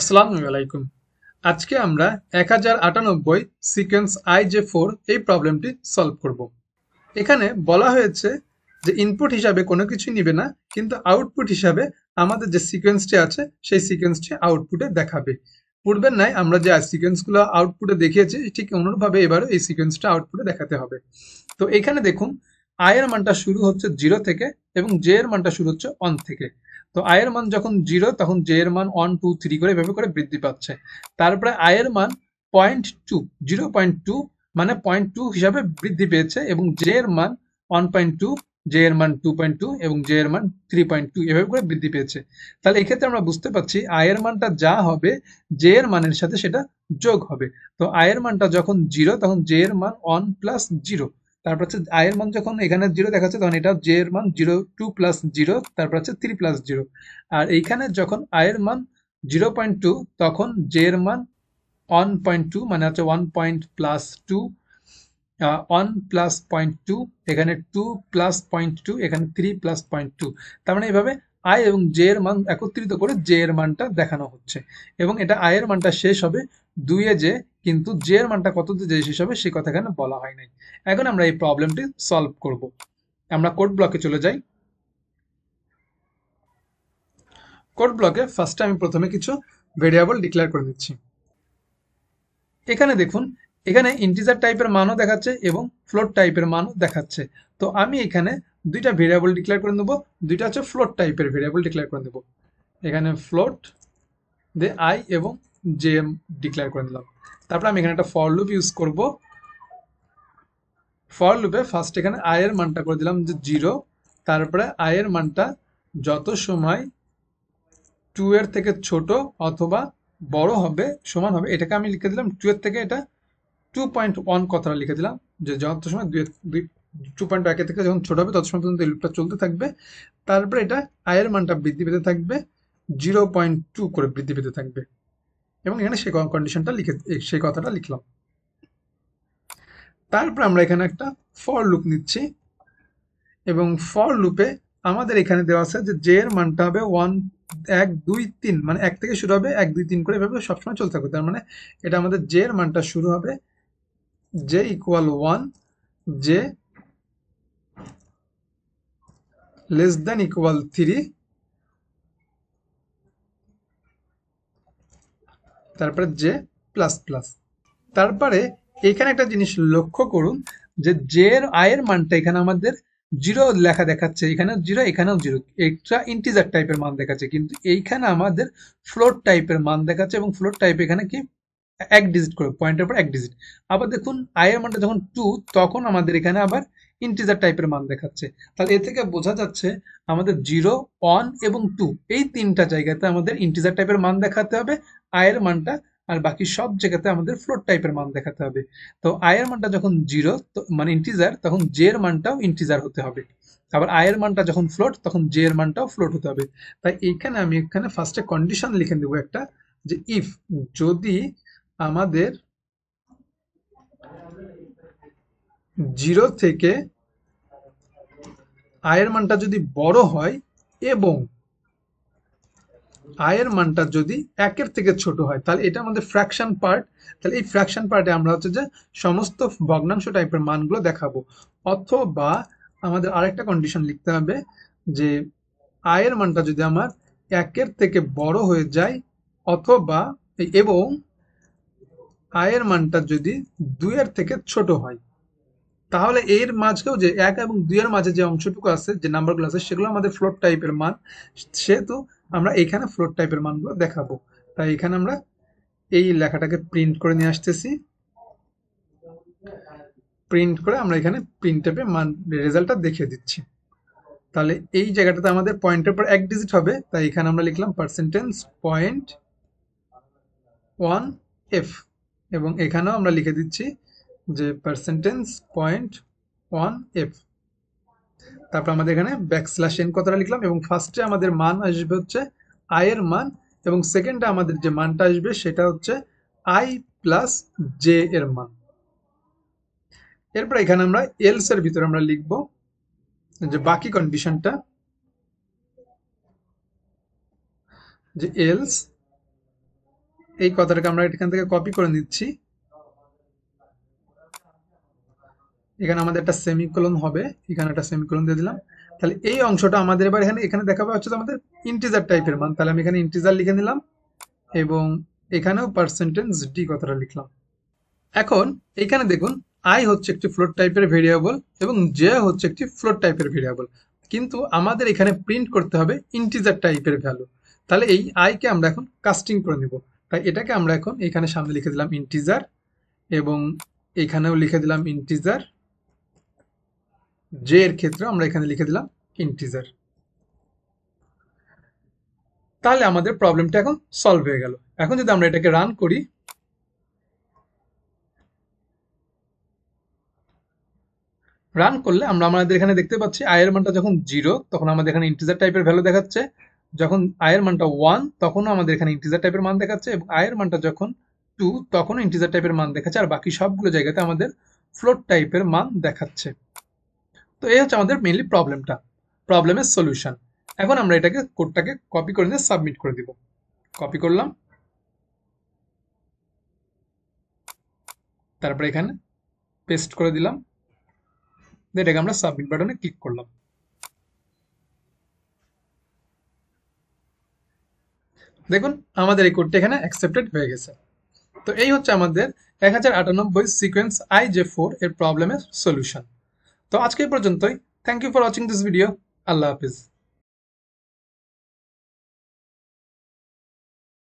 আসসালামু আলাইকুম। আজকে আমরা 1098 সিকোয়েন্স IJ4 এই প্রবলেমটি সলভ করব। এখানে বলা হয়েছে যে ইনপুট হিসাবে কোনো কিছু নিবে না, কিন্তু আউটপুট হিসাবে আমাদের যে সিকোয়েন্সটি আছে সেই সিকোয়েন্সটি আউটপুটে দেখাবে। পূর্বের ন্যায় আমরা যে সিকোয়েন্সগুলো আউটপুটে দেখিয়েছি ঠিক অনুরূপভাবে এবারও এই সিকোয়েন্সটা আউটপুটে দেখাতে হবে। তো এখানে দেখুন, আই এর মানটা শুরু হচ্ছে 0 থেকে এবং জে এর মানটা শুরু হচ্ছে 1 থেকে। তো আই এর মান যখন 0 তখন জে এর মান 1 2 3 করে এভাবে করে বৃদ্ধি পাচ্ছে। তারপরে আই এর মান 0.2 0.2 মানে 0.2 হিসাবে বৃদ্ধি পেয়েছে এবং জে এর মান 1.2, জে এর মান 2.2 এবং জে এর মান 3.2 এভাবে করে বৃদ্ধি পেয়েছে। তাহলে এক্ষেত্রে আমরা বুঝতে পারছি আই এর মানটা যা হবে জে এর মানের সাথে সেটা যোগ হবে। তো আই এর মানটা যখন 0 তখন জে এর মান 1 প্লাস 0। তারপর হচ্ছে আই এর মান যখন এখানে 0 দেখাচ্ছে তখন এটা জে এর মান 0 2 প্লাস 0, তারপর হচ্ছে 3 প্লাস 0। আর এইখানে যখন আই এর মান 0.2 তখন জে এর মান 1.2 মানে হচ্ছে 1 পয়েন্ট প্লাস 2, 1 প্লাস 0.2, এখানে 2 প্লাস 0.2, এখানে 3 প্লাস 0.2। তার মানে এইভাবে আই এবং জে এর মান একত্রিত করে জে এর মানটা দেখানো হচ্ছে এবং এটা আই এর মানটা শেষ হবে 2 এ জে, কিন্তু জে এর মানটা কততে জে শেষ হবে সে কথা এখানে বলা হয় নাই। এখন আমরা এই প্রবলেমটি সলভ করব। আমরা কোড ব্লকে চলে যাই। কোড ব্লকে ফার্স্টে আমি প্রথমে কিছু ভেরিয়েবল ডিক্লেয়ার করে নিচ্ছি। এখানে দেখুন, এখানে ইন্টিজার টাইপের মানও দেখাচ্ছে এবং ফ্লোট টাইপের মানও দেখাচ্ছে। তো আমি এখানে দুইটা ভেরিয়েবল ডিক্লেয়ার করে নেব, দুইটা হচ্ছে ফ্লোট টাইপের ভেরিয়েবল ডিক্লেয়ার করে নেব। এখানে ফ্লোট দে আই এবং জে এম ডিক্লেয়ার করে নিলাম। তারপর আমি এখানে একটা ফর লুপ ইউজ করব। ফর লুপে ফার্স্ট এখানে আই এর মানটা করে দিলাম যে 0, তারপরে আই এর মানটা যত সময় 2 এর থেকে ছোট অথবা বড় হবে সমান হবে, এটাকে আমি লিখে দিলাম 2 এর থেকে এটা 2.1 কথাটা লিখে দিলাম, যে যত সময় 2.1 থেকে যখন ছোট হবে তত সময় পর্যন্ত এই লুপটা চলতে থাকবে। তারপরে এটা আই এর মানটা বৃদ্ধি পেতে থাকবে, 0.2 করে বৃদ্ধি পেতে থাকবে এবং এখানে সেই কন্ডিশনটা লিখে সেই কথাটা লিখলাম। তারপর আমরা এখানে একটা ফর লুপ নিচ্ছি এবং ফর লুপে আমাদের এখানে দেওয়া আছে যে জে এর মানটা হবে 1 1 2 3, মানে 1 থেকে শুরু হবে 1 2 3 করে এভাবে সবসময় চলতে থাকবে। তার মানে এটা আমাদের জে এর মানটা শুরু হবে J equal 1, J less than equal 3, তারপরে জে প্লাস প্লাস। তারপরে এখানে একটা জিনিস লক্ষ্য করুন যে জে এর আই এর মানটা এখানে আমাদের 0 লেখা দেখাচ্ছে, এখানেও 0 এখানেও 0, একটা ইন্টিজার টাইপের মান দেখাচ্ছে, কিন্তু এইখানে আমাদের ফ্লোট টাইপের মান দেখাচ্ছে এবং ফ্লোট টাইপ এখানে কি এক ডিজিট করে, পয়েন্টের পর এক ডিজিট। আবার দেখুন আই এর মানটা যখন 2 তখন আমাদের এখানে আবার ইন্টিজার টাইপের মান দেখাচ্ছে। তাহলে এ থেকে বোঝা যাচ্ছে আমাদের 0 1 এবং 2 এই তিনটা জায়গাতে আমাদের ইন্টিজার টাইপের মান দেখাতে হবে আই এর মানটা, আর বাকি সব জায়গাতে আমাদের ফ্লোট টাইপের মান দেখাতে হবে। তো আই এর মানটা যখন 0 মানে ইন্টিজার, তখন জে এর মানটাও ইন্টিজার হতে হবে। আবার আই এর মানটা যখন ফ্লোট তখন জে এর মানটাও ফ্লোট হতে হবে। তাই এইখানে আমি এখানে ফার্স্টে কন্ডিশন লিখে দেবো একটা, যে ইফ যদি আমাদের 0 থেকে আয়ের মানটা যদি বড় হয় এবং আয়ের মানটা যদি 1 এর থেকে ছোট হয়, তাহলে এটা আমাদের ফ্র্যাকশন পার্ট। তাহলে এই ফ্র্যাকশন পার্টে আমরা হচ্ছে যে সমস্ত ভগ্নাংশ টাইপের মানগুলো দেখাবো। অথবা আমাদের আরেকটা কন্ডিশন লিখতে হবে যে আয়ের মানটা যদি আমার 1 এর থেকে বড় হয়ে যায় অথবা এবং আয়ের মানটা যদি 2 এর থেকে ছোট হয়, তাহলে এর মাঝেও যে 1 এবং 2 এর মাঝে যে অংশটুকু আছে, যে নাম্বারগুলো আছে সেগুলো আমাদের ফ্লোট টাইপের মান, সেহেতু আমরা এখানে ফ্লোট টাইপের মানগুলো দেখাবো। তাই এখানে আমরা এই লেখাটাকে প্রিন্ট করে নিয়ে আসতেছি। প্রিন্ট করে আমরা এখানে প্রিন্টএপে মান রেজাল্টটা দেখিয়ে দিচ্ছি। তাহলে এই জায়গাটাতে আমাদের পয়েন্টের পর এক ডিজিট হবে, তাই এখানে আমরা লিখলাম %.1f এবং এখানেও আমরা লিখে দিচ্ছি যে %.1f। তারপর আমাদের এখানে ব্যাকস্ল্যাশ এন কথাটা লিখলাম এবং ফার্স্টে আমাদের মান আসবে হচ্ছে আই এর মান এবং সেকেন্ডে আমাদের যে মানটা আসবে সেটা হচ্ছে আই প্লাস জে এর মান। এরপর এখানে আমরা এলস এর ভিতরে আমরা লিখব যে বাকি কন্ডিশনটা, যে এলস এই কথাটাকে আমরা এখান থেকে কপি করে নিচ্ছি। এখানে আমাদের একটা সেমিকোলন হবে, এখানে একটা সেমিকোলন দিয়ে দিলাম। তাহলে এই অংশটা আমাদের এবার এখানে এখানে দেখাবে হচ্ছে আমাদের ইন্টিজার টাইপের মান। তাহলে আমি এখানে ইন্টিজার লিখে নিলাম এবং এখানেও পার্সেন্টেজ ডি কথাটা লিখলাম। এখন এখানে দেখুন আই হচ্ছে একটি ফ্লোট টাইপের ভেরিয়েবল এবং জে হচ্ছে একটি ফ্লোট টাইপের ভেরিয়েবল, কিন্তু আমাদের এখানে প্রিন্ট করতে হবে ইন্টিজার টাইপের ভ্যালু। তাহলে এই আই কে আমরা এখন কাস্টিং করে নিব। তাই এটাকে আমরা এখন এখানে সামনে লিখে দিলাম ইন্টিজার এবং এখানেও লিখে দিলাম ইন্টিজার। জে এর ক্ষেত্রে আমরা এখানে লিখে দিলাম ইন্টিজার। তাহলে আমাদের প্রবলেমটা এখন সলভ হয়ে গেল। এখন যদি আমরা এটাকে রান করি, রান করলে আমরা আমাদের এখানে দেখতে পাচ্ছি আই এর মানটা যখন 0 তখন আমাদের এখানে ইন্টিজার টাইপের ভ্যালু দেখাচ্ছে, যখন আই এর মানটা 1 তখনও আমাদের এখানে ইন্টিজার টাইপের মান দেখাচ্ছে, এবং আই এর মানটা যখন 2 তখনও ইন্টিজার টাইপের মান দেখাচ্ছে, আর বাকি সবগুলো জায়গাতে আমাদের ফ্লোট টাইপের মান দেখাচ্ছে। তো এই হচ্ছে আমাদের মেইনলি প্রবলেমের সলিউশন। এখন আমরা এটাকে কোডটাকে কপি করে নিয়ে সাবমিট করে দিব। কপি করলাম, তারপরে এখানে পেস্ট করে দিলাম, এটাকে আমরা সাবমিট বাটনে ক্লিক করলাম। দেখুন আমাদের এই কোডটা এখানে অ্যাকসেপ্টেড হয়ে গেছে। তো এই হচ্ছে আমাদের 1098 সিকোয়েন্স IJ4 এর প্রবলেমের সলিউশন। তো আজকে এই পর্যন্তই। Thank you for watching this video. Allah Hafiz.